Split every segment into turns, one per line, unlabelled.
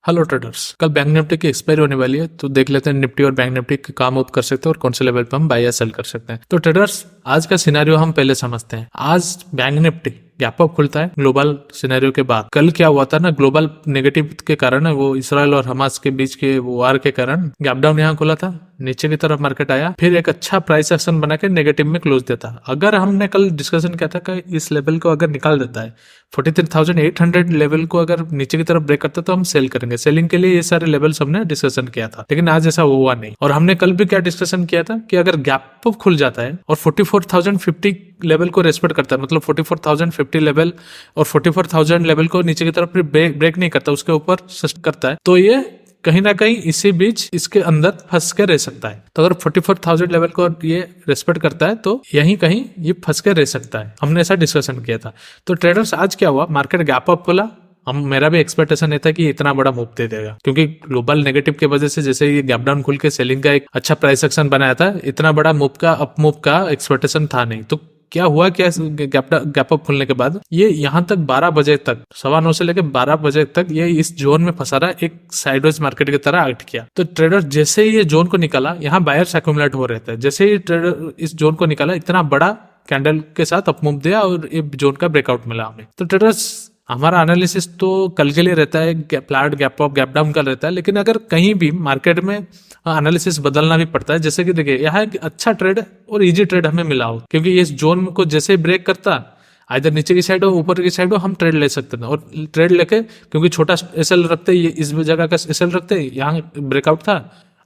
Hello traders, कल bank Nifty की expiry होने वाली है तो देख लेते हैं निफ्टी और बैंक निफ्टी काम अप कर सकते हैं और कौन से लेवल पर हम बाय या सेल कर सकते हैं। तो ट्रेडर्स, आज का सिनेरियो हम पहले समझते हैं। आज बैंक निफ्टी गैप अप खुलता है ग्लोबल सिनेरियो के बाद। कल क्या हुआ था ना, ग्लोबल नेगेटिव के कारण वो इसराइल और हमास के बीच के वो वार के कारण गैप डाउन यहाँ खुला था, नीचे की तरफ मार्केट आया, फिर एक अच्छा प्राइस एक्शन बना के नेगेटिव में क्लोज देता। अगर हमने कल डिस्कशन किया था कि इस लेवल को अगर निकाल देता है 43,800 लेवल को अगर नीचे की तरफ ब्रेक करता है तो हम सेल करेंगे। सेलिंग के लिए ये सारे लेवल्स हमने डिस्कशन किया था, लेकिन आज ऐसा हुआ नहीं। और हमने कल भी क्या डिस्कशन किया था कि अगर गैप अप खुल जाता है और 44,050 लेवल को रेस्पेक्ट करता है, मतलब 44,050 लेवल और 44,000 लेवल को नीचे की तरफ ब्रेक नहीं करता, उसके ऊपर सस्ट करता है, तो ये कहीं ना कहीं इसी बीच इसके अंदर फंस के रह सकता है। तो अगर 44,000 लेवल को ये रेस्पेक्ट करता है तो यहीं कहीं ये फंस के रह सकता है। हमने ऐसा डिस्कशन किया था। तो ट्रेडर्स, आज क्या हुआ, मार्केट गैप अप खुला। मेरा भी एक्सपेक्टेशन था कि इतना बड़ा मूव दे देगा, क्योंकि ग्लोबल नेगेटिव की वजह से जैसे ये गैप डाउन खुल के सेलिंग का एक अच्छा प्राइस एक्शन बनाया था, इतना बड़ा मूव का अप मूव का एक्सपेक्टेशन था नहीं। तो क्या हुआ, क्या गैप अप खुलने के बाद ये यहाँ तक 12 बजे तक, 9:15 से लेकर 12 बजे तक ये इस जोन में फंसा रहा, एक साइडवेज मार्केट की तरह एक्ट किया। तो ट्रेडर जैसे ही ये जोन को निकाला, यहाँ बायर्स एक्यूमुलेट हो रहे थे, जैसे ही ट्रेडर इस जोन को निकाला, इतना बड़ा कैंडल के साथ अप मूव दिया और ये जोन का ब्रेकआउट मिला हमें। तो ट्रेडर्स, हमारा एनालिसिस तो कल के लिए रहता है, flat gap up gap down का रहता है, लेकिन अगर कहीं भी मार्केट में एनालिसिस बदलना भी पड़ता है। जैसे कि देखिए, यहाँ एक अच्छा ट्रेड और इजी ट्रेड हमें मिला हो, क्योंकि इस जोन को जैसे ब्रेक करता, इधर नीचे की साइड हो ऊपर की साइड हो, हम ट्रेड ले सकते थे। और ट्रेड लेके, क्योंकि छोटा एसएल रखते, ये इस जगह का एसएल रखते, यहाँ ब्रेकआउट था,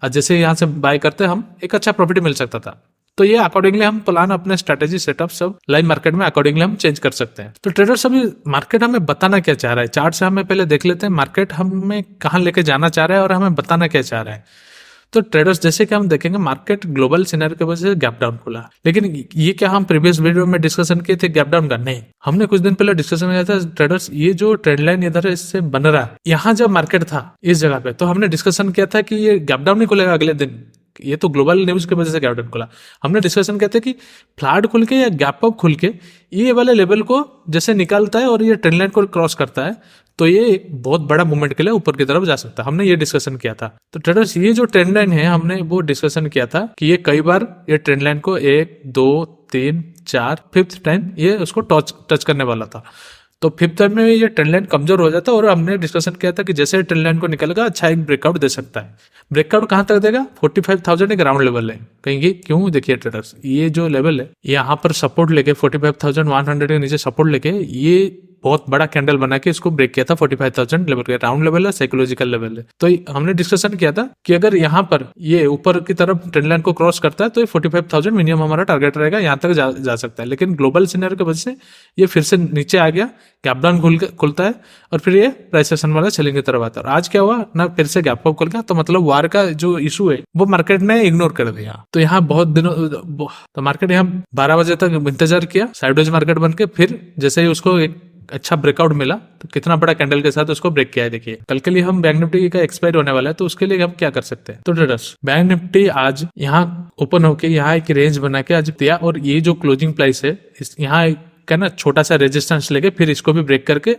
और जैसे यहाँ से बाय करते हम एक अच्छा प्रॉफिट मिल सकता था। तो ये अकॉर्डिंगली हम प्लान, अपने स्ट्रेटेजी सेटअप सब लाइव मार्केट में अकॉर्डिंगली हम चेंज कर सकते हैं। तो ट्रेडर्स, अभी मार्केट हमें बताना क्या चाह रहा है, चार्ट से हमें पहले देख लेते हैं मार्केट हमें कहाँ लेके जाना चाह रहा है और हमें बताना क्या चाह रहा है। तो ट्रेडर्स, जैसे कि हम देखेंगे, मार्केट ग्लोबल सिनेरियो की वजह से गैप डाउन खुला, लेकिन ये क्या हम प्रीवियस वीडियो में डिस्कशन किए थे गैप डाउन का? नहीं, हमने कुछ दिन पहले डिस्कशन किया था ट्रेडर्स, ये जो ट्रेंड लाइन इधर इससे बन रहा है, यहाँ जब मार्केट था इस जगह पे, तो हमने डिस्कशन किया था कि ये गैप डाउन नहीं खुलेगा अगले दिन, ये तो ग्लोबल न्यूज की वजह से गैप डाउन खुला। हमने डिस्कशन किया था कि फ्लैट खुल के या गैप अप खुल के ये वाले लेवल को जैसे निकालता है और ये ट्रेंड लाइन को क्रॉस करता है, तो ये एक बहुत बड़ा मूवमेंट के लिए ऊपर की तरफ जा सकता है। हमने ये डिस्कशन किया था। तो ट्रेडर्स, ये जो ट्रेंड लाइन है, हमने वो डिस्कशन किया था कि ये कई बार ये ट्रेंड लाइन को 1 2 3 4 5th टाइम ये उसको टच करने वाला था। तो 5th टाइम में ये ट्रेंड लाइन कमजोर हो जाता है, और हमने डिस्कशन किया था कि जैसे ट्रेंड लाइन को निकलेगा, अच्छा एक ब्रेकआउट दे सकता है। ब्रेकआउट कहां तक देगा? 45,000 एक ग्राउंड लेवल है। कहेंगे क्यों? देखिए ट्रेडर्स, ये जो लेवल है, यहाँ पर सपोर्ट लेके 45,100 के नीचे सपोर्ट लेके ये बहुत बड़ा कैंडल बना के इसको ब्रेक किया था 45,000 लेवल के। राउंड लेवल है, साइकोलॉजिकल लेवल है। तो हमने डिस्कशन किया था कि अगर यहाँ पर ये ऊपर की तरफ ट्रेंड लाइन को क्रॉस करता है तो ये 45,000 मिनिमम हमारा टारगेट रहेगा, यहाँ तक जा सकता है। लेकिन ग्लोबल सिनेरियो की वजह से ये फिर से नीचे आ गया, गैप डाउन खुलता है और फिर ये प्राइस एक्शन वाला सेलिंग की तरफ आता है। और आज क्या हुआ ना, फिर से गैप अप खुल गया। तो मतलब वार का जो इशू है वो मार्केट ने इग्नोर कर दिया। तो यहाँ बहुत दिनों तो मार्केट यहाँ 12 बजे तक इंतजार किया साइडवेज मार्केट बन के, फिर जैसे ही उसको एक अच्छा ब्रेकआउट मिला तो कितना बड़ा कैंडल के साथ उसको ब्रेक किया है। देखिए, कल के लिए हम बैंक निफ्टी का एक्सपायर होने वाला है, तो उसके लिए हम क्या कर सकते हैं। तो ट्रेडर्स, बैंक निफ्टी आज यहाँ ओपन होके यहाँ एक रेंज बना के आज दिया, और ये जो क्लोजिंग प्राइस है यहाँ का ना छोटा सा रेजिस्टेंस लेके फिर इसको भी ब्रेक करके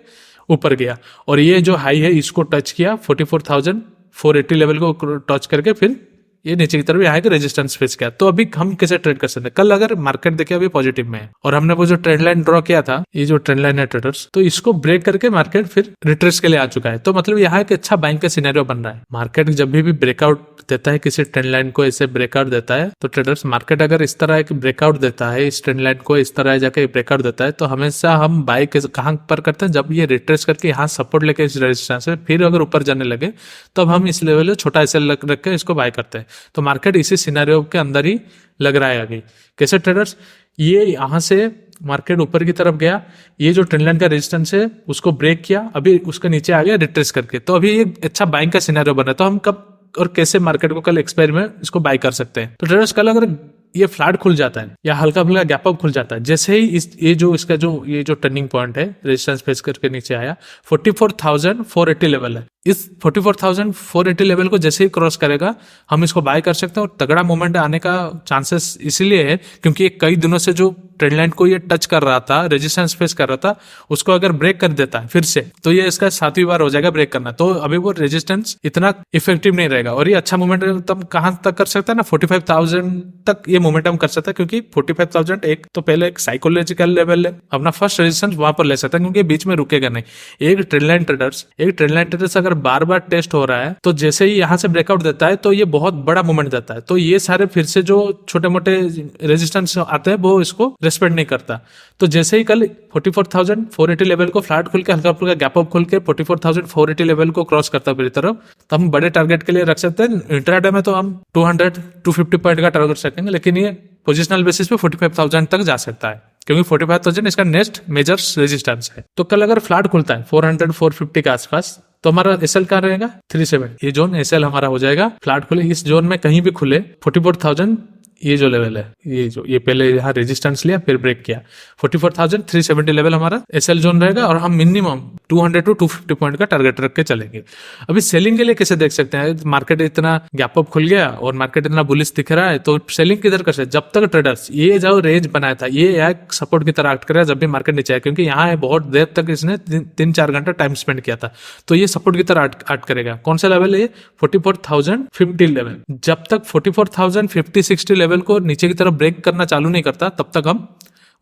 ऊपर गया, और ये जो हाई है इसको टच किया 44,480 लेवल को टच करके फिर ये नीचे की तरफ यहाँ के रेजिस्टेंस फेस किया। तो अभी हम कैसे ट्रेड कर सकते हैं? कल अगर मार्केट देखे अभी पॉजिटिव में है, और हमने वो जो ट्रेंड लाइन ड्रॉ किया था, ये जो ट्रेंड लाइन है ट्रेडर्स, तो इसको ब्रेक करके मार्केट फिर रिट्रेस के लिए आ चुका है। तो मतलब यहाँ एक अच्छा बाइंग का सिनेरियो बन रहा है। मार्केट जब भी ब्रेकआउट देता है, किसी ट्रेंड लाइन को ऐसे ब्रेकआउट देता है, तो ट्रेडर्स, मार्केट अगर इस तरह एक ब्रेकआउट देता है, इस ट्रेंड लाइन को इस तरह जाके ब्रेकआउट देता है, तो हमेशा हम बाय कहाँ पर करते हैं? जब ये रिट्रेस करके यहाँ सपोर्ट लेके इस रेजिस्टेंस में फिर अगर ऊपर जाने लगे, तब हम इस लेवल में छोटा एसएल रख के इसको बाय करते हैं। तो मार्केट इसी सिनेरियो के अंदर ही लग रहा है अभी। कैसे ट्रेडर्स, ये यहाँ से मार्केट ऊपर की तरफ गया, ये जो ट्रेंड लाइन का रेजिस्टेंस है उसको ब्रेक किया, अभी उसके नीचे आ गया रिट्रेस करके, तो अभी एक अच्छा बाइंग का सिनेरियो बना। तो हम कब और कैसे मार्केट को कल एक्सपायर में इसको बाय कर सकते हैं? तो ट्रेडर्स, कल अगर ये फ्लैट खुल जाता है या हल्का फुल्का गैप अप खुल जाता है, जैसे ही ये जो टर्निंग पॉइंट है, रेजिस्टेंस फेस करके नीचे आया, 44,480 लेवल है, इस 44,480 लेवल को जैसे ही क्रॉस करेगा हम इसको बाय कर सकते हैं, और तगड़ा मूवमेंट आने का चांसेस इसीलिए है क्योंकि ये कई दिनों से जो ट्रेंड लाइन को ये टच कर रहा था, रेजिस्टेंस फेस कर रहा था, उसको अगर ब्रेक कर देता है फिर से तो ये इसका 7वीं बार हो जाएगा ब्रेक करना। तो अभी वो रेजिस्टेंस इतना इफेक्टिव नहीं रहेगा, और ये अच्छा मोमेंटम तब कहां तक कर सकता है ना, 45,000 तक ये मोमेंटम कर सकता है, क्योंकि 45,000 एक तो पहले एक साइकोलॉजिकल लेवल है, अपना फर्स्ट रेजिस्टेंस वहां पर ले सकता है क्योंकि बीच में रुकेगा नहीं। एक ट्रेंड लाइन ट्रेडर्स अगर बार बार टेस्ट हो रहा है तो जैसे ही यहाँ से ब्रेकआउट देता है तो ये बहुत बड़ा मूवमेंट देता है, तो ये सारे फिर से जो छोटे मोटे रेजिस्टेंस आते हैं वो इसको रेस्पेक्ट नहीं करता। तो जैसे ही कल 44,480 लेवल को फ्लैट खुल के हल्का फुल्का गैप अप खुल के 44,480 लेवल को क्रॉस करता है मेरी तरफ, तो हम बड़े टारगेट के लिए रख सकते हैं। इंट्राडे में तो हम 200-250 पॉइंट का टारगेट रखेंगे, लेकिन ये पोजिशनल बेसिस पे 45,000 तक जा सकता है क्योंकि 45,000 इसका नेक्स्ट मेजर रेजिस्टेंस है। तो कल अगर फ्लैट खुलता है 400-450 के आसपास तो हमारा एसएल कहाँ रहेगा 37, ये जोन एसएल हमारा हो जाएगा। फ्लैट खुले इस जोन में कहीं भी खुले 44,000 ये जो लेवल है, ये पहले यहाँ रेजिस्टेंस लिया फिर ब्रेक किया, 44,370 लेवल हमारा एसएल जोन रहेगा, और हम मिनिमम 200-250 पॉइंट का टारगेट रख के चलेंगे। अभी सेलिंग के लिए कैसे देख सकते हैं, मार्केट इतना गैप अप खुल गया और मार्केट इतना बुलिश दिख रहा है तो सेलिंग किधर कर सकते, जब तक ट्रेडर्स ये जो रेंज बनाया था ये एक सपोर्ट की तरह एक्ट करेगा जब भी मार्केट नीचे आए, क्योंकि यहाँ बहुत देर तक इसने 3-4 घंटा टाइम स्पेंड किया था, तो ये सपोर्ट की तरह एक्ट करेगा। कौन सा लेवल है ये 44,050 लेवल, जब तक 44,050-60 लेवल को नीचे की तरफ ब्रेक करना चालू नहीं करता तब तक हम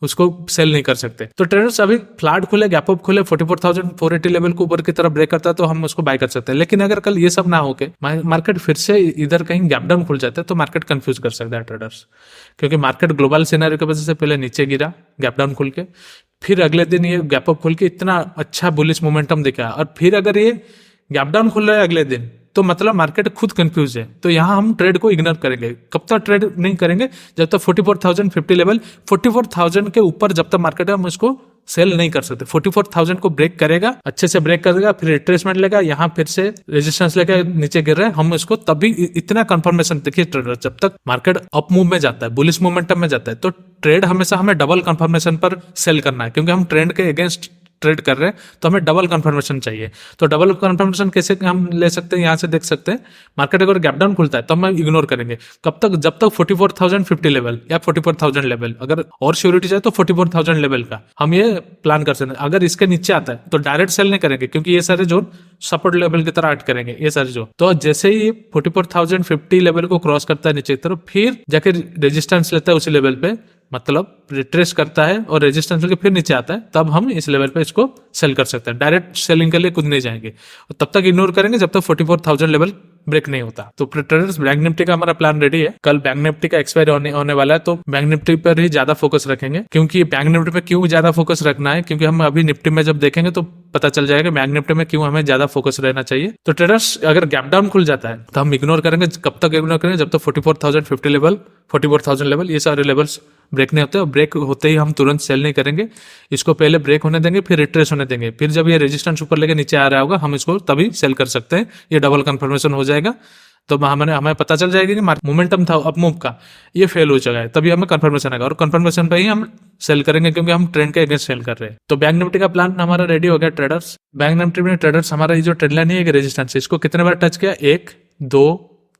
उसको सेल नहीं कर सकते। तो ट्रेडर्स अभी फ्लैट खुले गैप अप खुले 44,480 लेवल को ऊपर की तरफ ब्रेक करता है तो हम उसको बाय कर सकते हैं। लेकिन अगर कल ये सब ना होके मार्केट फिर से इधर कहीं गैप डाउन खुल जाता है तो मार्केट कंफ्यूज कर सकता है ट्रेडर्स, क्योंकि मार्केट ग्लोबल सिनेरियो की वजह से पहले नीचे गिरा गैप डाउन खुल के, फिर अगले दिन ये गैप अप खुल के इतना अच्छा बुलिश मोमेंटम दिखा, और फिर अगर ये गैप डाउन खुल रहा है अगले दिन तो मतलब मार्केट खुद कंफ्यूज है। तो यहां हम ट्रेड को इग्नोर करेंगे। कब तक ट्रेड नहीं करेंगे, जब तक 44,050 लेवल 44,000 के ऊपर जब तक मार्केट है हम उसको सेल नहीं कर सकते। 44,000 को ब्रेक करेगा, अच्छे से ब्रेक करेगा, फिर रिट्रेसमेंट लेगा, यहाँ फिर से रेजिस्टेंस लेके नीचे गिर रहे हैं, हम इसको तभी इतना कंफर्मेशन देखिए ट्रेडर जब तक मार्केट अप मूव में जाता है, बुलिश मोमेंटम में जाता है, तो ट्रेड हमेशा हमें डबल कंफर्मेशन पर सेल करना है, क्योंकि हम ट्रेंड के अगेंस्ट ट्रेड कर रहे हैं तो हमें डबल कंफर्मेशन चाहिए। तो डबल कंफर्मेशन कैसे हम ले सकते हैं, यहां से देख सकते हैं मार्केट अगर गैप डाउन खुलता है तो हम इग्नोर करेंगे कब तक, जब तक 44,050 लेवल या 44,000 लेवल, अगर और श्योरिटी चाहिए तो 44,000 लेवल का हम ये प्लान कर सकते हैं। अगर इसके नीचे आता है तो डायरेक्ट सेल नहीं करेंगे, क्योंकि ये सारे जोन सपोर्ट लेवल की तरह एक्ट करेंगे ये सारे जोन। तो जैसे ही 44,050 लेवल को क्रॉस करता है नीचे की तरफ, फिर जाके रेजिस्टेंस लेता है उसी लेवल पे, मतलब रिट्रेस करता है और रेजिस्टेंस लेके फिर नीचे आता है, तब हम इस लेवल पे इसको सेल कर सकते हैं। डायरेक्ट सेलिंग के लिए खुद नहीं जाएंगे, और तब तक इग्नोर करेंगे जब तक 44,000 लेवल ब्रेक नहीं होता। तो ट्रेडर्स बैंक निफ्टी का हमारा प्लान रेडी है। कल बैंक निफ्टी का एक्सपायरी होने वाला है, तो बैंक निफ्टी पर ही ज्यादा फोकस रखेंगे। क्योंकि बैंक निफ्टी पे क्यों ज्यादा फोकस रखना है, क्योंकि हम अभी निफ्टी में जब देखेंगे तो पता चल जाएगा बैंक निफ्टी में क्यों हमें ज्यादा फोकस रहना चाहिए। तो ट्रेडर्स अगर गैप डाउन खुल जाता है तो हम इग्नोर करेंगे। कब तक इग्नोर करेंगे, जब तक 44,050 लेवल 44,000 लेवल ये सारे लेवल्स ब्रेक नहीं होते, और ब्रेक होते ही हम तुरंत सेल नहीं करेंगे, इसको पहले ब्रेक होने देंगे, फिर रिट्रेस होने देंगे, फिर जब ये रेजिस्टेंस ऊपर लेके नीचे आ रहा होगा हम इसको तभी सेल कर सकते हैं। ये डबल कंफर्मेशन हो जाएगा, तो हमें पता चल जाएगा कि मोमेंटम था अप मूव का ये फेल हो चुका है, तभी हमें कंफर्मेशन आएगा, और कंफर्मेशन पे ही हम सेल करेंगे क्योंकि हम ट्रेंड के अगेंस्ट सेल कर रहे हैं। तो बैंक निफ्टी का प्लान हमारा रेडी हो गया ट्रेडर्स। बैंक निफ्टी में ट्रेडर्स हमारा ये जो ट्रेंड लाइन है रेजिस्टेंस, इसको कितने बार टच किया, 1 2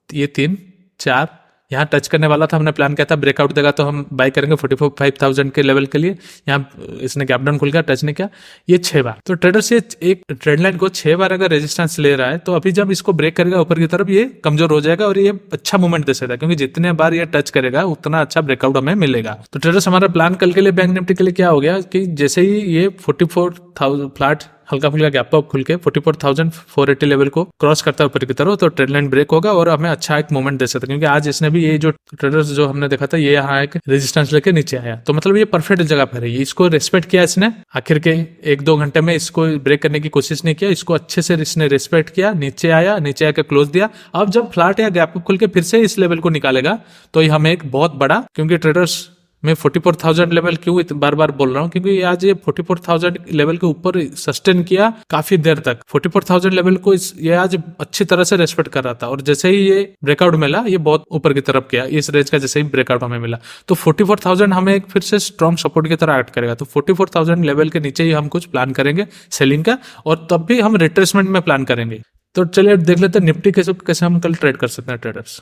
ये 3 4 यहाँ टच करने वाला था, हमने प्लान किया था ब्रेकआउट देगा तो हम बाय करेंगे 45,000 के लेवल के लिए। यहाँ इसने गैप डाउन खुल गया, टच नहीं किया, ये 6 बार। तो ट्रेडर्स ये एक ट्रेंड लाइन को 6 बार अगर रेजिस्टेंस ले रहा है तो अभी जब इसको ब्रेक करेगा ऊपर की तरफ ये कमजोर हो जाएगा और ये अच्छा मूवमेंट दे सकता है, क्योंकि जितने बार ये टच करेगा उतना अच्छा ब्रेकआउट हमें मिलेगा। तो ट्रेडर्स हमारा प्लान कल के लिए बैंक निफ्टी के लिए क्या हो गया कि जैसे ही ये 44,000 फ्लैट हल्का फुल्का गैप अप खुल के 44,480 लेवल को क्रॉस करता है ऊपर की तरफ, तो ट्रेंड लाइन ब्रेक होगा और हमें अच्छा एक मोमेंट दे सकता है। क्योंकि आज इसने भी ये जो ट्रेडर्स जो हमने देखा था ये यहाँ एक रेजिस्टेंस लेके नीचे आया, तो मतलब ये परफेक्ट जगह पर है, इसको रेस्पेक्ट किया इसने। आखिर के 1-2 घंटे में इसको ब्रेक करने की कोशिश नहीं किया, इसको अच्छे से इसने रेस्पेक्ट किया, नीचे आया, नीचे आकर क्लोज दिया। अब जब फ्लैट या गैप अप खुल के फिर से इस लेवल को निकालेगा तो ये हमें एक बहुत बड़ा, क्योंकि ट्रेडर्स मैं 44,000 लेवल क्यों बार बार बोल रहा हूँ, क्योंकि आज ये 44,000 लेवल के ऊपर सस्टेन किया काफी देर तक। 44,000 लेवल को ये आज अच्छी तरह से रेस्पेक्ट कर रहा था, और जैसे ही ये ब्रेकआउट मिला ये बहुत ऊपर की तरफ गया, इस रेंज का जैसे ही ब्रेकआउट हमें मिला तो 44,000 हमें एक फिर से स्ट्रॉन्ग सपोर्ट की तरह एक्ट करेगा। तो 44,000 लेवल के नीचे ही हम कुछ प्लान करेंगे सेलिंग का, और तब भी हम रिट्रेसमेंट में प्लान करेंगे। तो चलिए देख लेते हैं निफ्टी कैसे कैसे हम कल ट्रेड कर सकते हैं।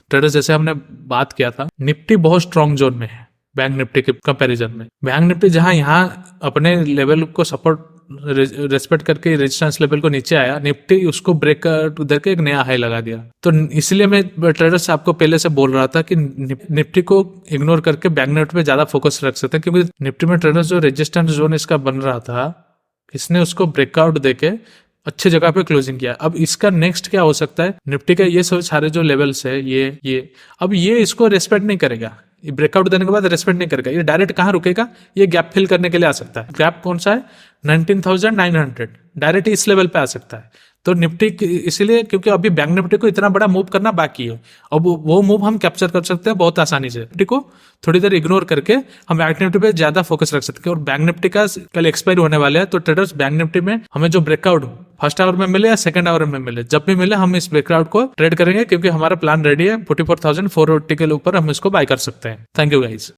ट्रेडर्स जैसे हमने बात किया था, निफ्टी बहुत स्ट्रॉन्ग जोन में है बैंक निफ्टी के कंपैरिजन में। बैंक निफ्टी जहां यहाँ अपने लेवल को सपोर्ट रेस्पेक्ट करके रेजिस्टेंस लेवल को नीचे आया, निफ्टी उसको ब्रेक करके एक नया हाई लगा दिया। तो इसलिए मैं ट्रेडर्स आपको पहले से बोल रहा था कि निफ्टी को इग्नोर करके बैंक निफ्टी पे ज्यादा फोकस रख सकते हैं, क्योंकि निफ्टी में ट्रेडर्स जो रेजिस्टेंस जोन इसका बन रहा था, इसने उसको ब्रेकआउट देके अच्छी जगह पे क्लोजिंग किया। अब इसका नेक्स्ट क्या हो सकता है, निफ्टी का ये सब सारे जो लेवल्स है ये अब ये इसको रेस्पेक्ट नहीं करेगा, ये ब्रेकआउट देने के बाद रेस्पेक्ट नहीं करेगा, ये डायरेक्ट कहाँ रुकेगा, ये गैप फिल करने के लिए आ सकता है। गैप कौन सा है, 19,900, डायरेक्ट इस लेवल पे आ सकता है। तो निफ्टी इसीलिए क्योंकि अभी बैंक निफ्टी को इतना बड़ा मूव करना बाकी है, अब वो मूव हम कैप्चर कर सकते हैं बहुत आसानी से। निफ्टी को थोड़ी देर इग्नोर करके हम बैंक निफ्टी पे ज्यादा फोकस रख सकते हैं। और बैंक निफ्टी का कल एक्सपायर होने वाला है, तो ट्रेडर्स बैंक निफ्टी में हमें जो ब्रेकआउट फर्स्ट आवर में मिले या सेकंड आवर में मिले, जब भी मिले हम इस ब्रेकआउट को ट्रेड करेंगे, क्योंकि हमारा प्लान रेडी है। 44,480 के ऊपर हम इसको बाय कर सकते हैं। Thank you guys.